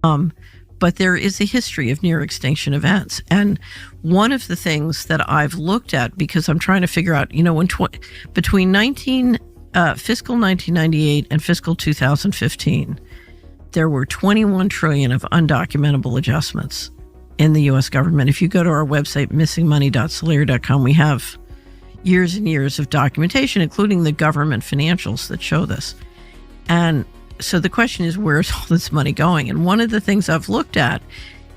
But there is a history of near extinction events. And one of the things that I've looked at, because I'm trying to figure out, between fiscal 1998 and fiscal 2015, there were 21 trillion of undocumentable adjustments in the U.S. government. If you go to our website, missingmoney.solari.com, we have years and years of documentation, including the government financials that show this. And so the question is, where's all this money going? And one of the things I've looked at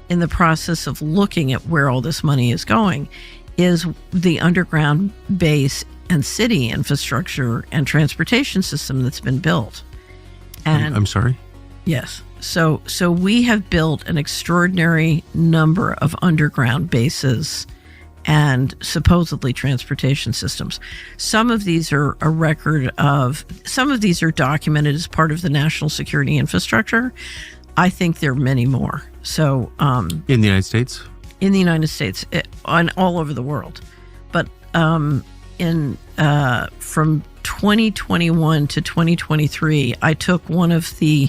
in the process of looking at where all this money is going is the underground base and city infrastructure and transportation system that's been built. And I'm sorry? Yes. So we have built an extraordinary number of underground bases and supposedly transportation systems. Some of these are some of these are documented as part of the national security infrastructure. I think there are many more. So in the United States? In the United States, and all over the world. But from 2021 to 2023, I took one of the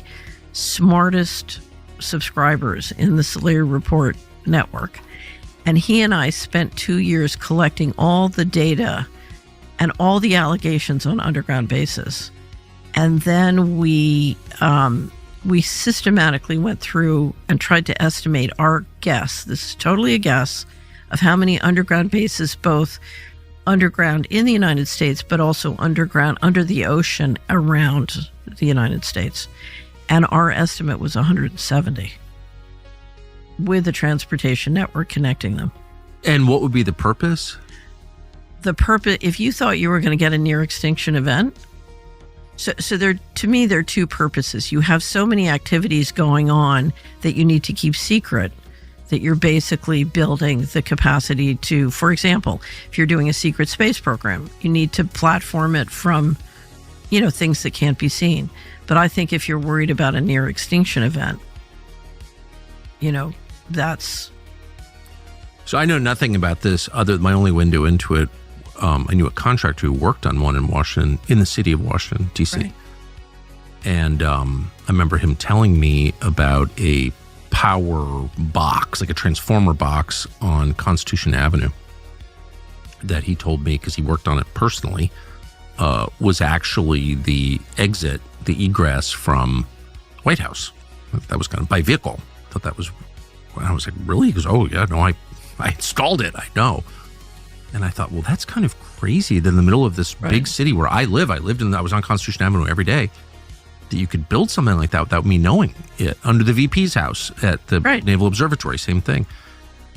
smartest subscribers in the Solari Report network, and he and I spent 2 years collecting all the data and all the allegations on underground bases. And then we systematically went through and tried to estimate our guess. This is totally a guess of how many underground bases, both underground in the United States, but also underground under the ocean around the United States. And our estimate was 170 with a transportation network connecting them. And what would be the purpose? The purpose, if you thought you were going to get a near extinction event, so there, to me, there are two purposes. You have so many activities going on that you need to keep secret, that you're basically building the capacity to, for example, if you're doing a secret space program, you need to platform it from, things that can't be seen. But I think if you're worried about a near extinction event, that's... So I know nothing about this other than my only window into it. I knew a contractor who worked on one in Washington, in the city of Washington, D.C. Right. And I remember him telling me about a power box, like a transformer box on Constitution Avenue that he told me, because he worked on it personally, was actually the exit, the egress from White House. That was kind of by vehicle. I thought that was, I was like, really? He goes, oh yeah, no, I installed it, I know. And I thought, well, that's kind of crazy that in the middle of this big city where I was on Constitution Avenue every day, that you could build something like that without me knowing it. Under the VP's house at the Naval Observatory, same thing.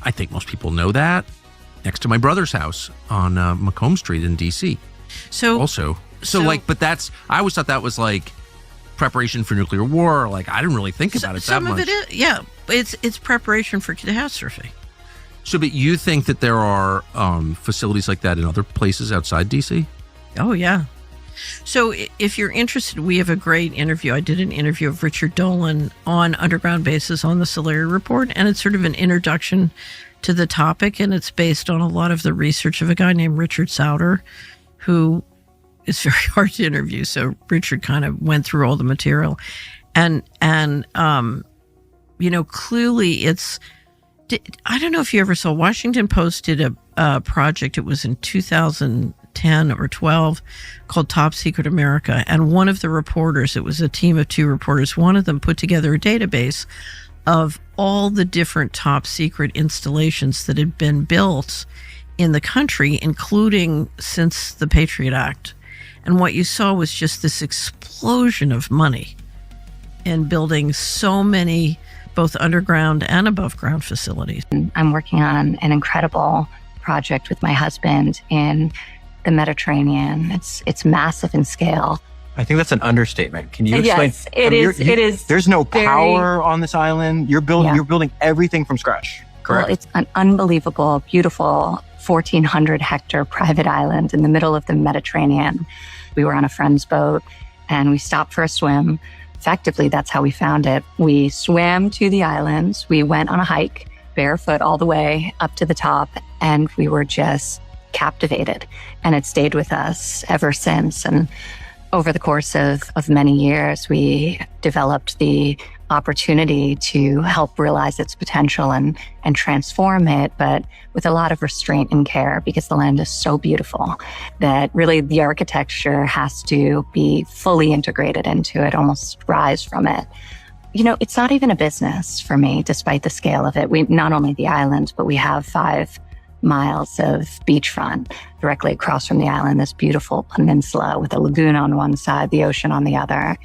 I think most people know that. Next to my brother's house on Macomb Street in D.C. But that's, I always thought that was like preparation for nuclear war. Like, I didn't really think about it that much. Some of it is, it's preparation for catastrophe. So, but you think that there are facilities like that in other places outside D.C.? Oh, yeah. So if you're interested, we have a great interview. I did an interview of Richard Dolan on underground bases on the Solari Report, and it's sort of an introduction to the topic, and it's based on a lot of the research of a guy named Richard Sauter, who is very hard to interview. So Richard kind of went through all the material. And clearly it's... I don't know if you ever saw, Washington Post did a project, it was in 2010 or 12, called Top Secret America. And one of the reporters, it was a team of 2 reporters, one of them put together a database of all the different top secret installations that had been built in the country, including since the Patriot Act. And what you saw was just this explosion of money in building so many both underground and above ground facilities. I'm working on an incredible project with my husband in the Mediterranean. It's massive in scale. I think that's an understatement. Can you explain? Yes, it is. There's no power on this island. You're building everything from scratch. Correct. Well, it's an unbelievable, beautiful 1,400 hectare private island in the middle of the Mediterranean. We were on a friend's boat and we stopped for a swim. Effectively, that's how we found it. We swam to the islands. We went on a hike, barefoot all the way up to the top, and we were just captivated. And it stayed with us ever since. And over the course of many years, we developed the opportunity to help realize its potential and transform it, but with a lot of restraint and care, because the land is so beautiful that really the architecture has to be fully integrated into it, almost rise from it. You know, it's not even a business for me, despite the scale of it. We not only the island, but we have 5 miles of beachfront directly across from the island, this beautiful peninsula with a lagoon on one side, the ocean on the other,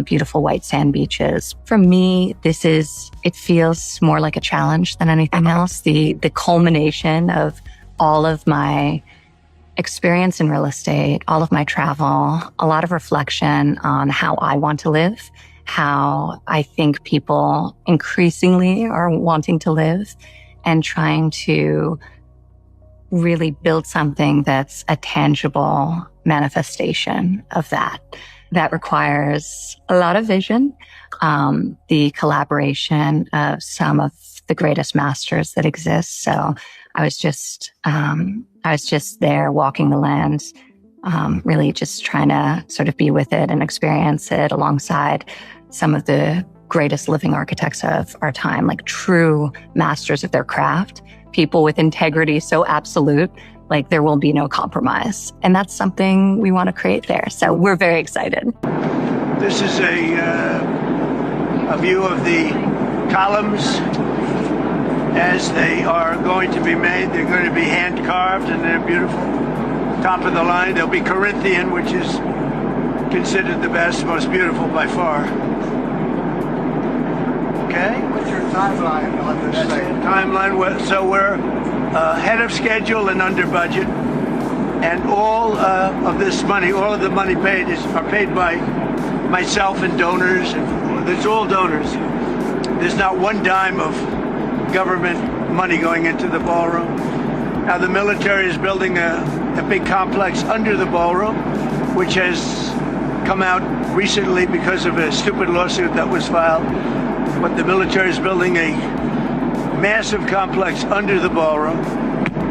beautiful white sand beaches. For me, it feels more like a challenge than anything else. The culmination of all of my experience in real estate, all of my travel, a lot of reflection on how I want to live, how I think people increasingly are wanting to live, and trying to really build something that's a tangible manifestation of that. That requires a lot of vision, the collaboration of some of the greatest masters that exist. So I was just there walking the land, really just trying to sort of be with it and experience it alongside some of the greatest living architects of our time, like true masters of their craft, people with integrity so absolute, like there will be no compromise. And that's something we want to create there. So we're very excited. This is a view of the columns as they are going to be made. They're going to be hand carved and they're beautiful. Top of the line, they'll be Corinthian, which is considered the best, most beautiful by far. Okay? What's your timeline on this thing? Timeline, so we're ahead of schedule and under budget. And all of this money, all of the money paid are paid by myself and donors. And it's all donors. There's not one dime of government money going into the ballroom. Now the military is building a big complex under the ballroom, which has come out recently because of a stupid lawsuit that was filed. But the military is building a massive complex under the ballroom,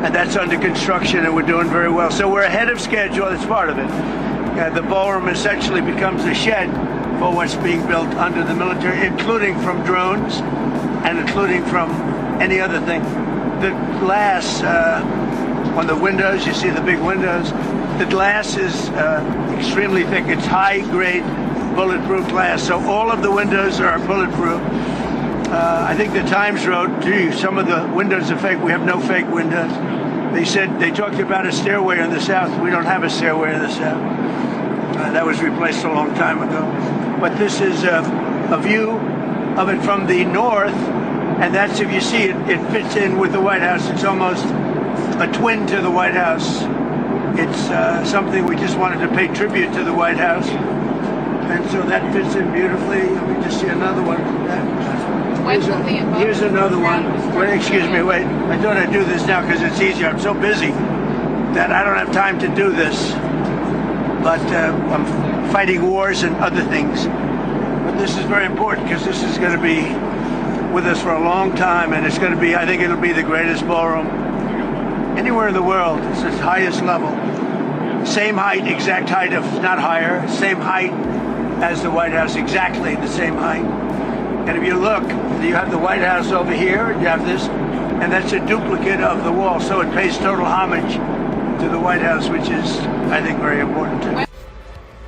and that's under construction, and we're doing very well. So we're ahead of schedule. That's part of it. The ballroom essentially becomes a shed for what's being built under the military, including from drones and including from any other thing. The glass on the windows, you see the big windows, the glass is extremely thick. It's high-grade bulletproof glass, so all of the windows are bulletproof. I think the Times wrote, gee, some of the windows are fake. We have no fake windows. They talked about a stairway in the south. We don't have a stairway in the south. That was replaced a long time ago. But this is a view of it from the north, and that's, if you see it, it fits in with the White House. It's almost a twin to the White House. It's something we just wanted to pay tribute to the White House. And so that fits in beautifully. Let me just see another one. Here's another one. Wait, excuse me, wait. I thought I'd do this now because it's easier. I'm so busy that I don't have time to do this. But I'm fighting wars and other things. But this is very important because this is going to be with us for a long time, and it's going to be, I think it'll be the greatest ballroom anywhere in the world. It's the highest level. Same height, exact height, if not higher, same height as the White House, exactly the same height. And if you look, you have the White House over here, you have this, and that's a duplicate of the wall. So it pays total homage to the White House, which is, I think, very important too.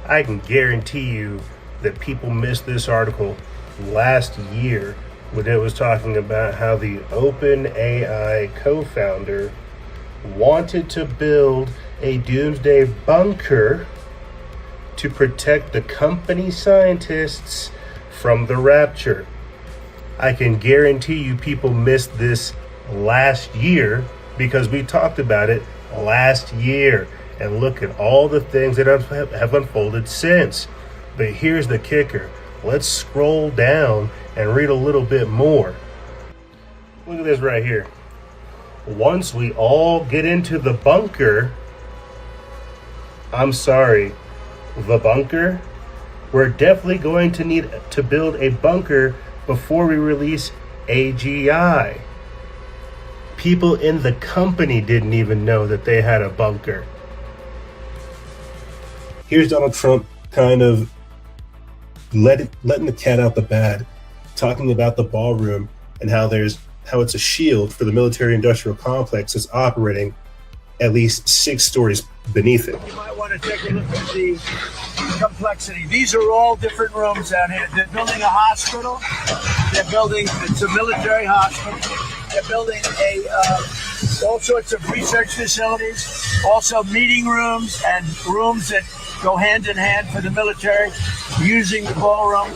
I can guarantee you that people missed this article last year when it was talking about how the OpenAI co-founder wanted to build a doomsday bunker to protect the company scientists from the rapture. I can guarantee you people missed this last year because we talked about it last year. And look at all the things that have unfolded since. But here's the kicker. Let's scroll down and read a little bit more. Look at this right here. Once we all get into the bunker, I'm sorry, the bunker? We're definitely going to need to build a bunker before we release AGI. People in the company didn't even know that they had a bunker. Here's Donald Trump kind of letting the cat out the bag talking about the ballroom and how it's a shield for the military-industrial complex that's operating at least 6 stories beneath it. You might want to take a look at the complexity. These are all different rooms down here. They're building a hospital. It's a military hospital. They're building all sorts of research facilities, also meeting rooms and rooms that go hand in hand for the military using the ballroom.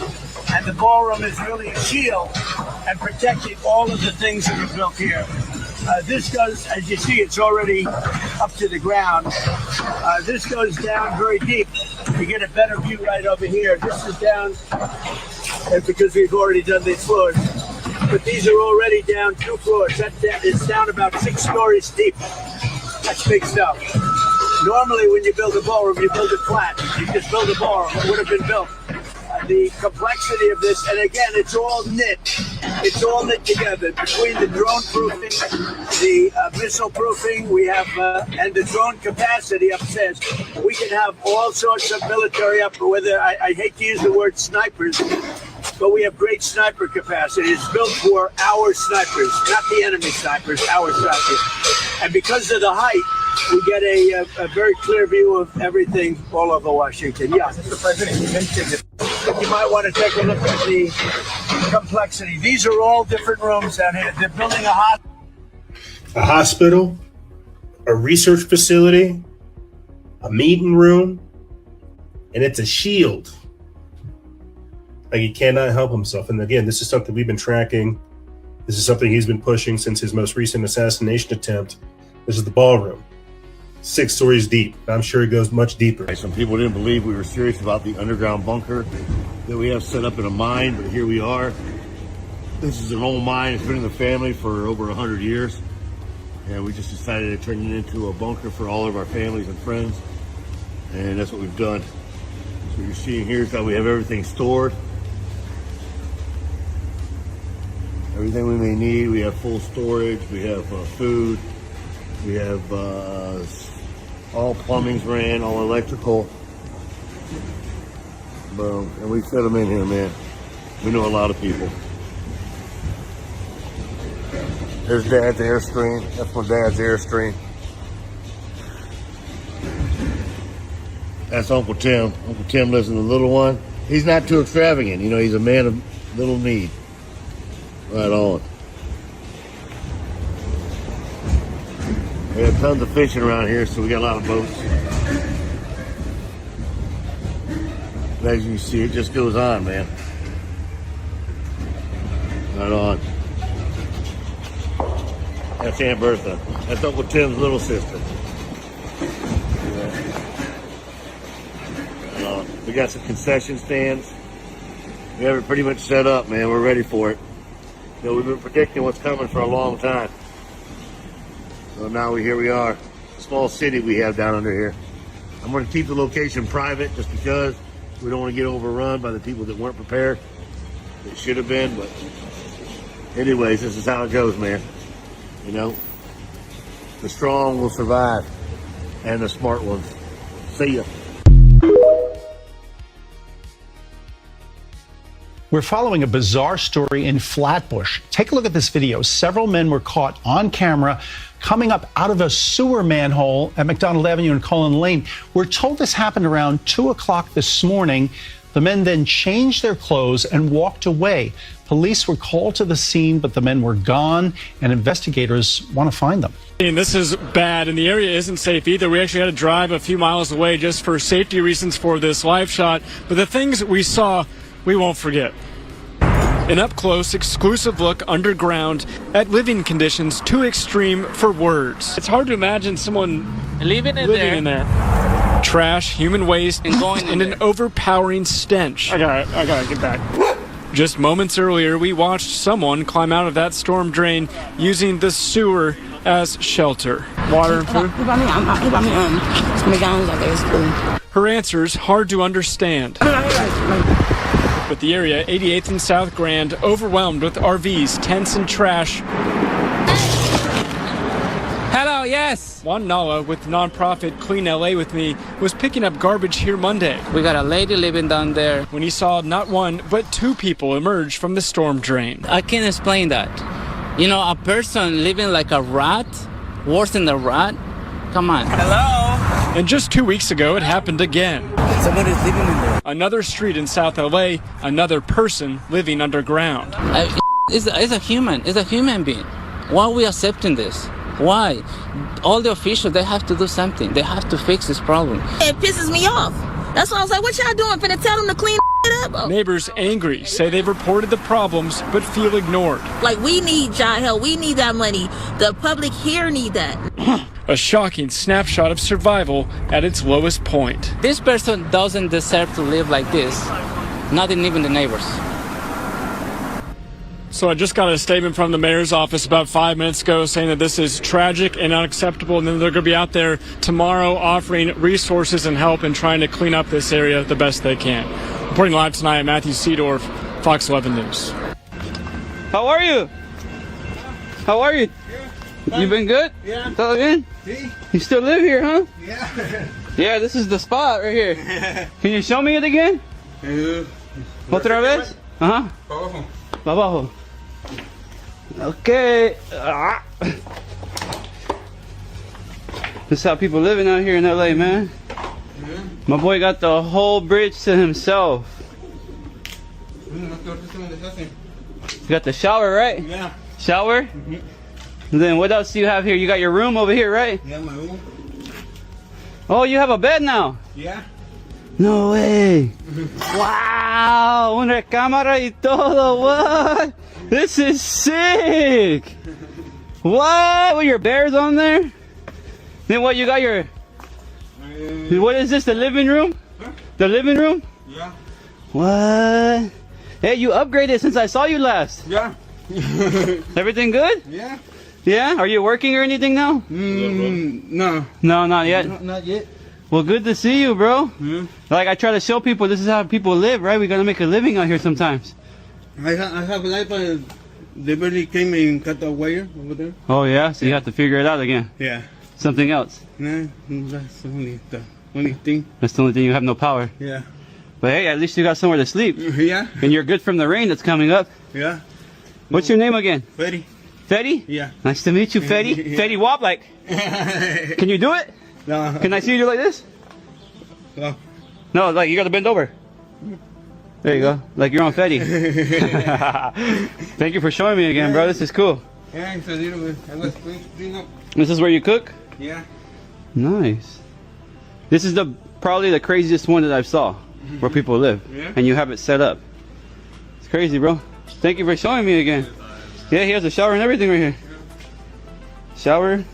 And the ballroom is really a shield and protecting all of the things that are built here. This goes, as you see, it's already up to the ground. This goes down very deep. You get a better view right over here. This is down, and because we've already done these floors. But these are already down 2 floors. It's down about 6 stories deep. That's big stuff. Normally, when you build a ballroom, you build it flat. You just build a ballroom. It would have been built. The complexity of this, and again, it's all knit. It's all knit together between the drone proofing, the missile proofing we have, and the drone capacity upstairs. We can have all sorts of military up. Whether I hate to use the word snipers, but we have great sniper capacity. It's built for our snipers, not the enemy snipers, our snipers. And because of the height, we get a very clear view of everything all over Washington. Yeah, Mr. President, you mentioned it. You might want to take a look at the complexity. These are all different rooms down here. They're building a hospital, a research facility, a meeting room, and it's a shield. Like, he cannot help himself. And again, this is something we've been tracking. This is something he's been pushing since his most recent assassination attempt. This is the ballroom. 6 stories deep. I'm sure it goes much deeper. Some people didn't believe we were serious about the underground bunker that we have set up in a mine, but here we are. This is an old mine. It's been in the family for over 100 years. And we just decided to turn it into a bunker for all of our families and friends. And that's what we've done. So you're seeing here is how we have everything stored. Everything we may need. We have full storage. We have food. We have all plumbing's ran, all electrical. Boom. And we set them in here, man. We know a lot of people. There's Dad's Airstream. That's my dad's Airstream. That's Uncle Tim. Uncle Tim lives in the little one. He's not too extravagant. You know, he's a man of little need. Right on. We have tons of fishing around here, so we got a lot of boats. And as you see, it just goes on, man. Right on. That's Aunt Bertha. That's Uncle Tim's little sister. Right on. We got some concession stands. We have it pretty much set up, man. We're ready for it. You know, we've been predicting what's coming for a long time. So now here we are. Small city we have down under here. I'm going to keep the location private just because we don't want to get overrun by the people that weren't prepared. They should have been, but anyways, this is how it goes, man. You know, the strong will survive, and the smart ones. See ya. We're following a bizarre story in Flatbush. Take a look at this video. Several men were caught on camera coming up out of a sewer manhole at McDonald Avenue and Cullen Lane. We're told this happened around 2 o'clock this morning. The men then changed their clothes and walked away. Police were called to the scene, but the men were gone, and investigators want to find them. And this is bad, and the area isn't safe either. We actually had to drive a few miles away just for safety reasons for this live shot. But the things we saw, we won't forget. An up-close, exclusive look underground at living conditions too extreme for words. It's hard to imagine someone living in there. Trash, human waste, and an overpowering stench. I gotta get back. Just moments earlier, we watched someone climb out of that storm drain using the sewer as shelter. Water and food? Her answers hard to understand. But the area, 88th and South Grand, overwhelmed with RVs, tents, and trash. Hello, yeah. Yes. Juan Nala with nonprofit Clean LA with me was picking up garbage here Monday. We got a lady living down there. When he saw not one, but two people emerge from the storm drain. I can't explain that. You know, a person living like a rat, worse than a rat. Come on. Hello? And just 2 weeks ago, it happened again. Somebody's living in there. Another street in South LA, another person living underground. It's a human being. Why are we accepting this? Why? All the officials, they have to do something. They have to fix this problem. It pisses me off. That's why I was like, what y'all doing? Finna tell them to clean it up? Neighbors angry say they've reported the problems but feel ignored. Like, we need y'all help. We need that money. The public here need that. A shocking snapshot of survival at its lowest point. This person doesn't deserve to live like this. Not even the neighbors. So I just got a statement from the mayor's office about 5 minutes ago saying that this is tragic and unacceptable, and then they're going to be out there tomorrow offering resources and help and trying to clean up this area the best they can. Reporting live tonight, Matthew Seedorf, Fox 11 News. How are you? How are you? You been good? Yeah. It's all good? You still live here, huh? Yeah. Yeah, this is the spot right here. Can you show me it again? Otra vez? Uh-huh. Abajo. Abajo. Okay. This is how people living out here in LA, man. My boy got the whole bridge to himself. You got the shower, right? Yeah. Shower? And then what else do you have here? You got your room over here, right? Yeah, my room. Oh, you have a bed now? Yeah. No way. Wow, una cámara y todo. What? This is sick. What? With your bears on there? Then what, you got your... What is this, the living room? Huh? The living room? Yeah. What? Hey, you upgraded since I saw you last. Yeah. Everything good? Yeah. Yeah? Are you working or anything now? No. No, not yet. No, not yet. Well, good to see you, bro. Yeah. Like, I try to show people this is how people live, right? We gotta make a living out here sometimes. I have a light, but they barely came and cut the wire over there. Oh, yeah? So you have to figure it out again. Yeah. Something else. Nah, that's the only thing. That's the only thing, you have no power. Yeah. But hey, at least you got somewhere to sleep. Yeah. And you're good from the rain that's coming up. Yeah. What's your name again? Fetty. Fetty? Yeah. Nice to meet you, Fetty. Yeah. Fetty Wop, like. Can you do it? No. Can I see you do like this? No. No, like you gotta bend over. There you go. Like you're on Fetty. Thank you for showing me again, bro. This is cool. Yeah, it's a little bit. I was clean up. This is where you cook? Yeah. Nice. This is probably the craziest one that I've saw where people live. Yeah. And you have it set up. It's crazy, bro. Thank you for showing me again. Yeah, he has a shower and everything right here. Shower.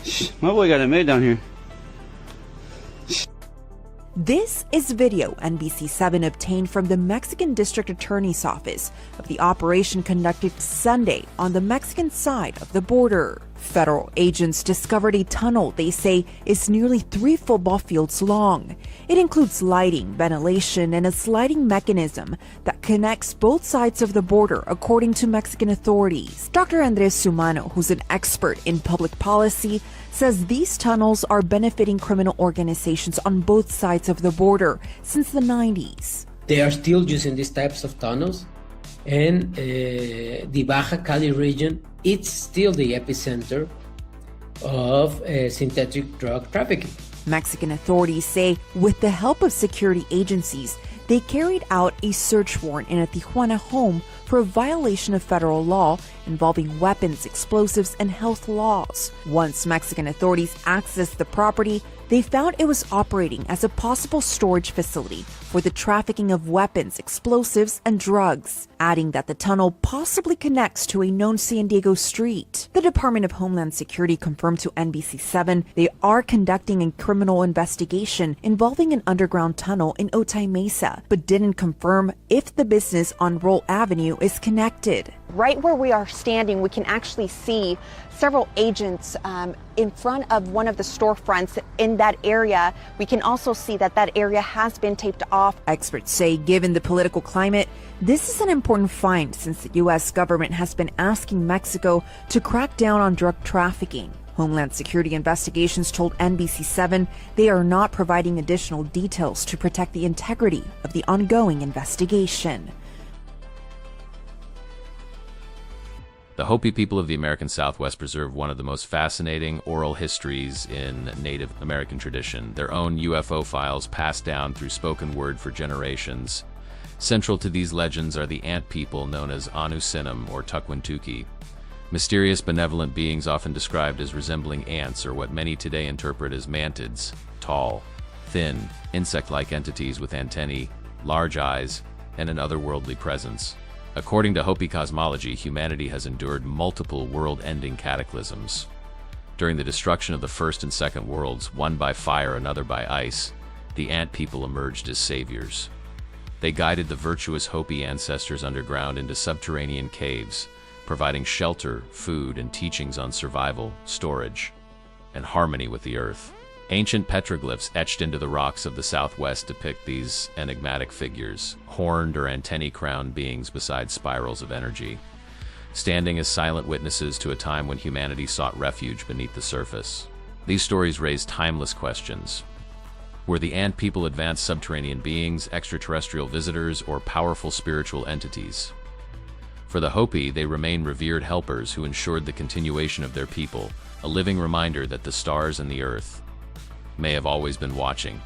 Shh, my boy got it made down here. This is video NBC7 obtained from the Mexican District Attorney's Office of the operation conducted Sunday on the Mexican side of the border. Federal agents discovered a tunnel they say is nearly 3 football fields long. It includes lighting, ventilation, and a sliding mechanism that connects both sides of the border, according to Mexican authorities. Dr. Andres Sumano, who's an expert in public policy, says these tunnels are benefiting criminal organizations on both sides of the border since the 90s. They are still using these types of tunnels, and the Baja Cali region, it's still the epicenter of synthetic drug trafficking. Mexican authorities say with the help of security agencies, they carried out a search warrant in a Tijuana home for a violation of federal law involving weapons, explosives, and health laws. Once Mexican authorities accessed the property, they found it was operating as a possible storage facility for the trafficking of weapons, explosives, and drugs, adding that the tunnel possibly connects to a known San Diego street. The Department of Homeland Security confirmed to NBC7 they are conducting a criminal investigation involving an underground tunnel in Otay Mesa, but didn't confirm if the business on Roll Avenue is connected. Right where we are standing, we can actually see several agents in front of one of the storefronts in that area. We can also see that that area has been taped off. Experts say, given the political climate, this is an important find since the U.S. government has been asking Mexico to crack down on drug trafficking. Homeland Security Investigations told NBC7 they are not providing additional details to protect the integrity of the ongoing investigation. The Hopi people of the American Southwest preserve one of the most fascinating oral histories in Native American tradition, their own UFO files passed down through spoken word for generations. Central to these legends are the ant people known as Anusinum or Tukwintuki. Mysterious, benevolent beings often described as resembling ants or what many today interpret as mantids, tall, thin, insect-like entities with antennae, large eyes, and an otherworldly presence. According to Hopi cosmology, humanity has endured multiple world-ending cataclysms. During the destruction of the First and Second Worlds, one by fire, another by ice, the ant people emerged as saviors. They guided the virtuous Hopi ancestors underground into subterranean caves, providing shelter, food, and teachings on survival, storage, and harmony with the earth. Ancient petroglyphs etched into the rocks of the Southwest depict these enigmatic figures, horned or antennae-crowned beings beside spirals of energy, standing as silent witnesses to a time when humanity sought refuge beneath the surface. These stories raise timeless questions. Were the ant people advanced subterranean beings, extraterrestrial visitors, or powerful spiritual entities? For the Hopi, they remain revered helpers who ensured the continuation of their people, a living reminder that the stars and the earth may have always been watching.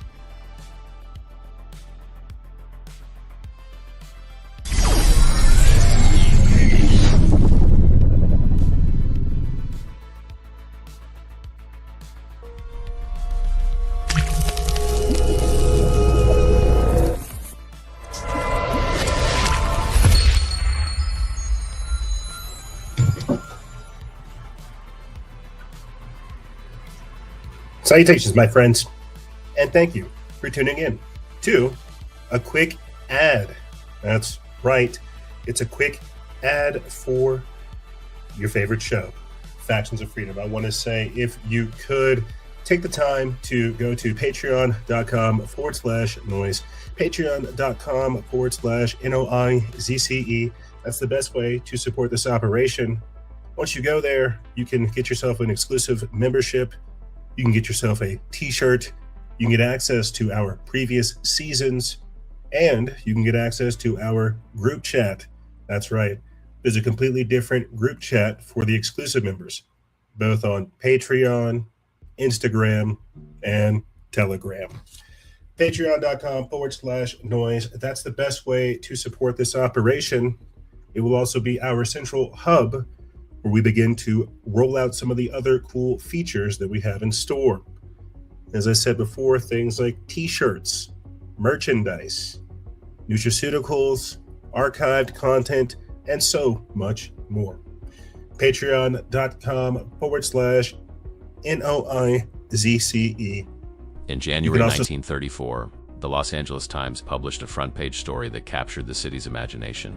Salutations, my friends, and thank you for tuning in to a quick ad. That's right, it's a quick ad for your favorite show, Factions of Freedom. I want to say, if you could take the time to go to patreon.com/noise, patreon.com/NOIZCE. That's the best way to support this operation. Once you go there, you can get yourself an exclusive membership. You can get yourself a t-shirt, you can get access to our previous seasons, and you can get access to our group chat. That's right, there's a completely different group chat for the exclusive members, both on Patreon, Instagram, and Telegram. Patreon.com/noise. That's the best way to support this operation. It will also be our central hub where we begin to roll out some of the other cool features that we have in store. As I said before, things like t-shirts, merchandise, nutraceuticals, archived content, and so much more. Patreon.com/NOIZCE. In January 1934, the Los Angeles Times published a front-page story that captured the city's imagination.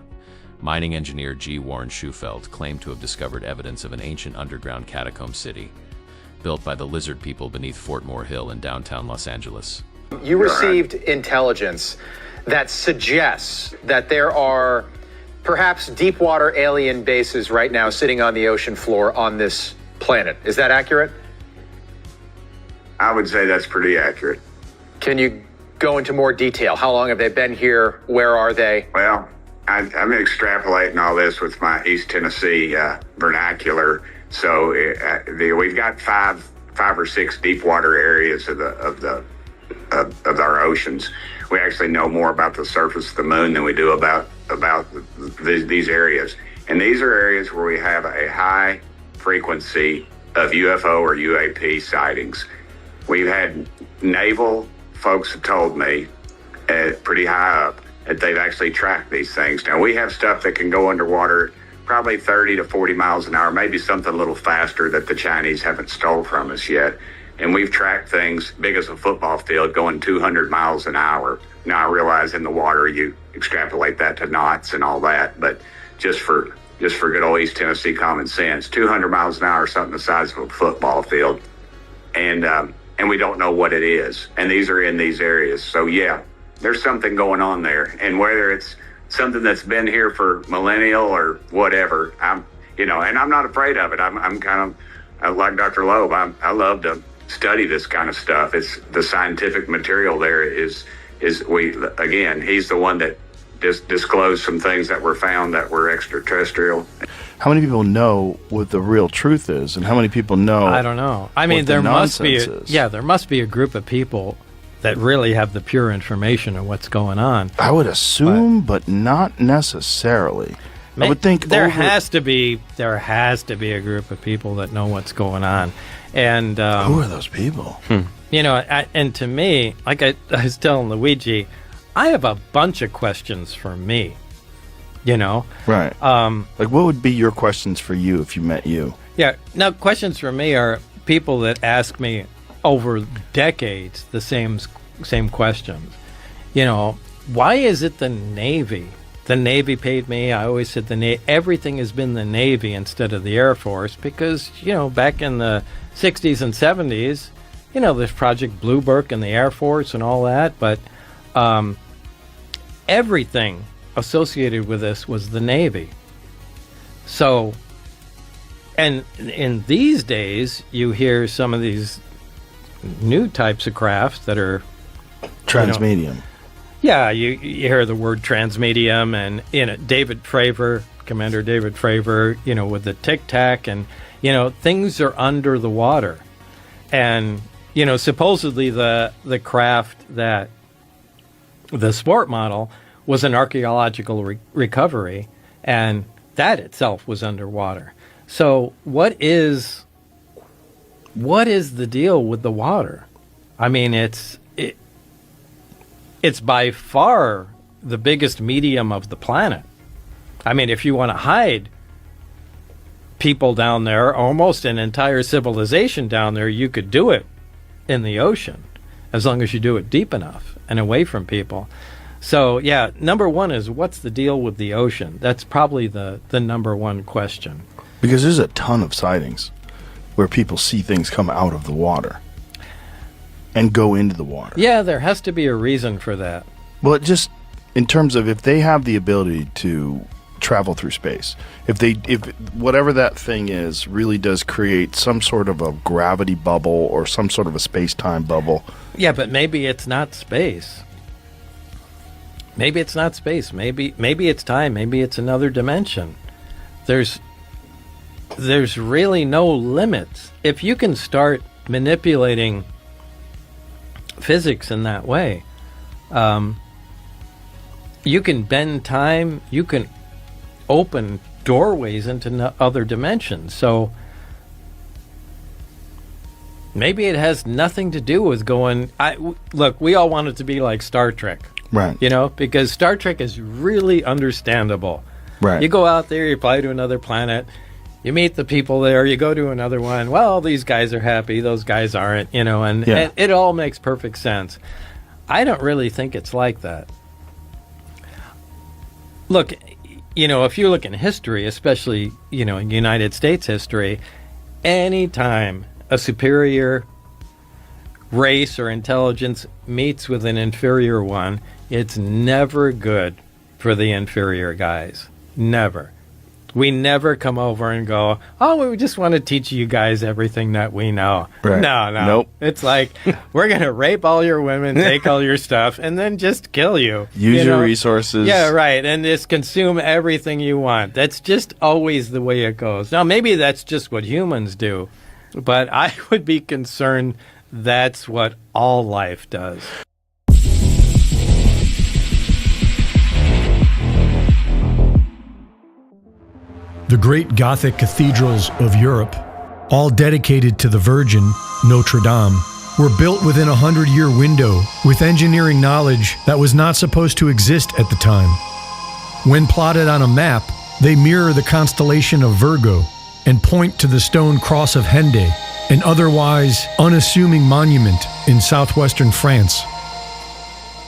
Mining engineer G. Warren Schufeld claimed to have discovered evidence of an ancient underground catacomb city, built by the lizard people beneath Fort Moore Hill in downtown Los Angeles. You received intelligence that suggests that there are perhaps deep water alien bases right now sitting on the ocean floor on this planet. Is that accurate? I would say that's pretty accurate. Can you go into more detail? How long have they been here? Where are they? Well, I'm extrapolating all this with my East Tennessee vernacular. So we've got five or six deep water areas of our oceans. We actually know more about the surface of the moon than we do about these areas. And these are areas where we have a high frequency of UFO or UAP sightings. We've had naval folks have told me pretty high up that they've actually tracked these things. Now, we have stuff that can go underwater probably 30 to 40 miles an hour, maybe something a little faster that the Chinese haven't stole from us yet. And we've tracked things big as a football field going 200 miles an hour. Now, I realize in the water you extrapolate that to knots and all that, but just for just for good old East Tennessee common sense. 200 miles an hour, something the size of a football field. And we don't know what it is. And these are in these areas. So yeah, there's something going on there. And whether it's something that's been here for millennial or whatever, and I'm not afraid of it. I'm kind of like Dr. Loeb. I love to study this kind of stuff. It's the scientific material there he's the one that disclosed some things that were found that were extraterrestrial. How many people know what the real truth is, and how many people know? I don't know. I mean, there must be a group of people that really have the pure information of what's going on. I would assume, but not necessarily. I would think there has to be a group of people that know what's going on. And who are those people? And to me, like I was telling Luigi, I have a bunch of questions for me. Right. Like, what would be your questions for you if you met you? Yeah. Now, questions for me are people that ask me over decades the same questions. Why is it the Navy? The Navy paid me. I always said everything has been the Navy instead of the Air Force because, back in the 60s and 70s, there's Project Bluebook and the Air Force and all that. But everything associated with this was the Navy. So, and in these days, you hear some of these new types of crafts that are transmedium. Yeah, you hear the word transmedium, and David Fravor, Commander David Fravor, with the Tic Tac, and things are under the water, and supposedly the craft that the sport model was an archaeological recovery, and that itself was underwater. So what is the deal with the water? I mean, it's by far the biggest medium of the planet. I mean, if you want to hide people down there, almost an entire civilization down there, you could do it in the ocean, as long as you do it deep enough and away from people. So, yeah, number one is, what's the deal with the ocean? That's probably the number one question. Because there's a ton of sightings where people see things come out of the water and go into the water. Yeah, there has to be a reason for that. Well, just in terms of if they have the ability to travel through space, if whatever that thing is really does create some sort of a gravity bubble or some sort of a space-time bubble. Yeah, but maybe it's not space. Maybe it's not space. Maybe it's time. Maybe it's another dimension. There's really no limits. If you can start manipulating physics in that way, you can bend time. You can open doorways into other dimensions. So maybe it has nothing to do with going. Look, we all want it to be like Star Trek. Right. Because Star Trek is really understandable. Right. You go out there, you fly to another planet, you meet the people there, you go to another one. Well, these guys are happy, those guys aren't, and it all makes perfect sense. I don't really think it's like that. Look, if you look in history, especially, in United States history, anytime a superior race or intelligence meets with an inferior one, it's never good for the inferior guys. Never. We never come over and go, oh, we just want to teach you guys everything that we know. Right. No. Nope. It's like, we're going to rape all your women, take all your stuff, and then just kill you. Use your resources. Yeah, right. And just consume everything you want. That's just always the way it goes. Now, maybe that's just what humans do, but I would be concerned that's what all life does. The great Gothic cathedrals of Europe, all dedicated to the Virgin, Notre Dame, were built within a 100-year window with engineering knowledge that was not supposed to exist at the time. When plotted on a map, they mirror the constellation of Virgo and point to the stone cross of Hendaye, an otherwise unassuming monument in southwestern France.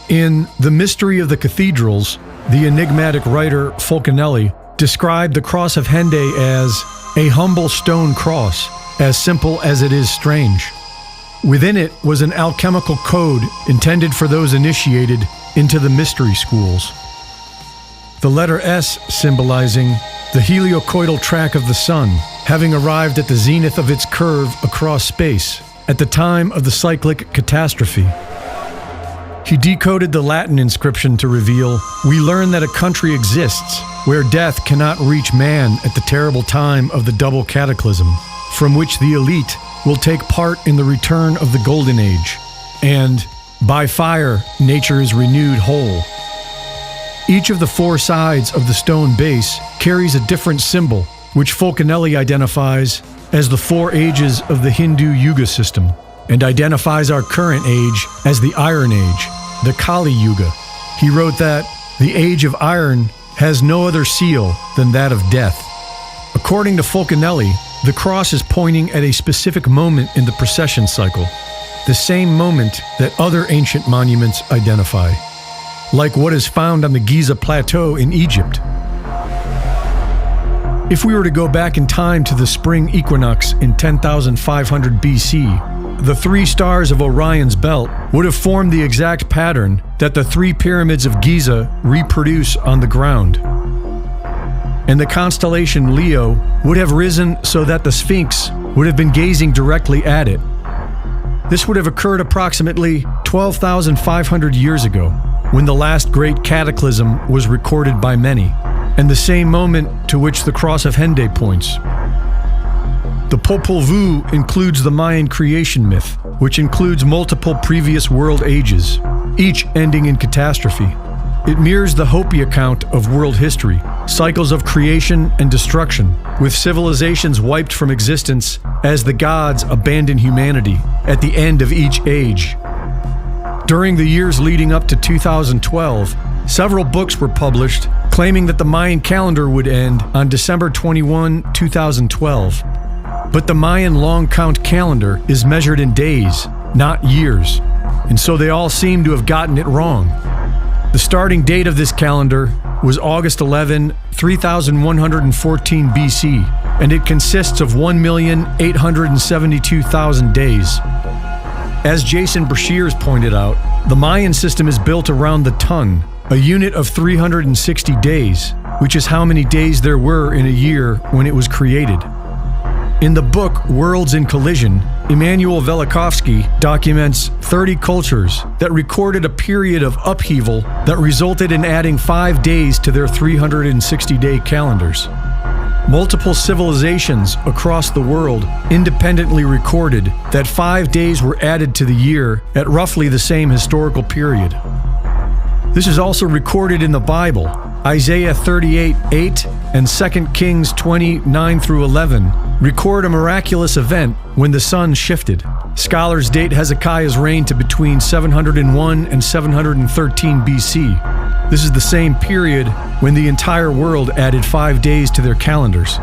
In The Mystery of the Cathedrals, the enigmatic writer Fulcanelli described the cross of Henday as a humble stone cross, as simple as it is strange. Within it was an alchemical code intended for those initiated into the mystery schools. The letter S symbolizing the heliocoidal track of the sun, having arrived at the zenith of its curve across space at the time of the cyclic catastrophe. He decoded the Latin inscription to reveal, "We learn that a country exists where death cannot reach man at the terrible time of the double cataclysm, from which the elite will take part in the return of the Golden Age, and by fire nature is renewed whole." Each of the four sides of the stone base carries a different symbol, which Fulcanelli identifies as the four ages of the Hindu Yuga system, and identifies our current age as the Iron Age, the Kali Yuga. He wrote that the age of iron has no other seal than that of death. According to Fulcanelli, the cross is pointing at a specific moment in the precession cycle, the same moment that other ancient monuments identify, like what is found on the Giza Plateau in Egypt. If we were to go back in time to the spring equinox in 10,500 BC, the three stars of Orion's belt would have formed the exact pattern that the three pyramids of Giza reproduce on the ground. And the constellation Leo would have risen so that the Sphinx would have been gazing directly at it. This would have occurred approximately 12,500 years ago, when the last great cataclysm was recorded by many, and the same moment to which the cross of Henday points. The Popol Vuh includes the Mayan creation myth, which includes multiple previous world ages, each ending in catastrophe. It mirrors the Hopi account of world history, cycles of creation and destruction, with civilizations wiped from existence as the gods abandon humanity at the end of each age. During the years leading up to 2012, several books were published claiming that the Mayan calendar would end on December 21, 2012. But the Mayan long count calendar is measured in days, not years, and so they all seem to have gotten it wrong. The starting date of this calendar was August 11, 3114 BC, and it consists of 1,872,000 days. As Jason Brashears pointed out, the Mayan system is built around the ton, a unit of 360 days, which is how many days there were in a year when it was created. In the book Worlds in Collision, Immanuel Velikovsky documents 30 cultures that recorded a period of upheaval that resulted in adding 5 days to their 360-day calendars. Multiple civilizations across the world independently recorded that 5 days were added to the year at roughly the same historical period. This is also recorded in the Bible. Isaiah 38:8 and 2 Kings 20:9-11 record a miraculous event when the sun shifted. Scholars date Hezekiah's reign to between 701 and 713 BC. This is the same period when the entire world added 5 days to their calendars.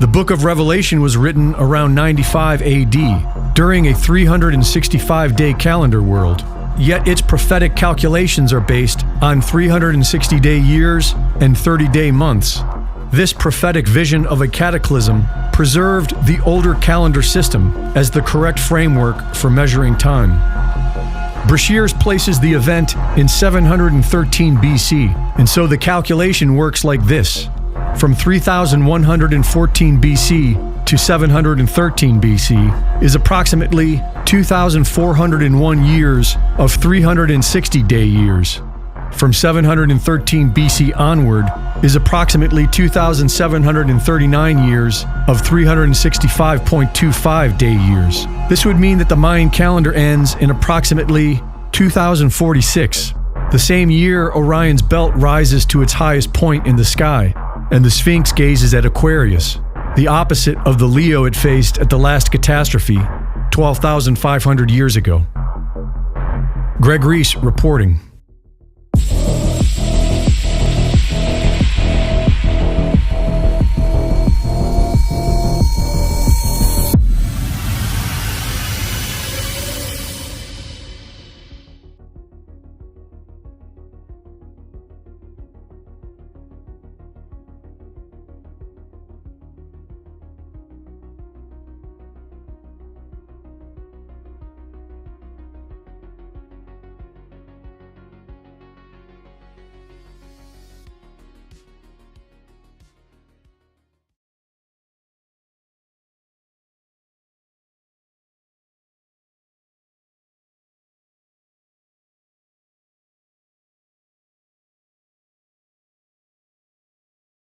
The book of Revelation was written around 95 AD, during a 365-day calendar world. Yet its prophetic calculations are based on 360-day years and 30-day months. This prophetic vision of a cataclysm preserved the older calendar system as the correct framework for measuring time. Brashears places the event in 713 BC, and so the calculation works like this. From 3114 BC to 713 BC is approximately 2,401 years of 360-day years. From 713 BC onward is approximately 2,739 years of 365.25-day years. This would mean that the Mayan calendar ends in approximately 2046, the same year Orion's belt rises to its highest point in the sky, and the Sphinx gazes at Aquarius, the opposite of the Leo it faced at the last catastrophe 12,500 years ago. Greg Reese reporting.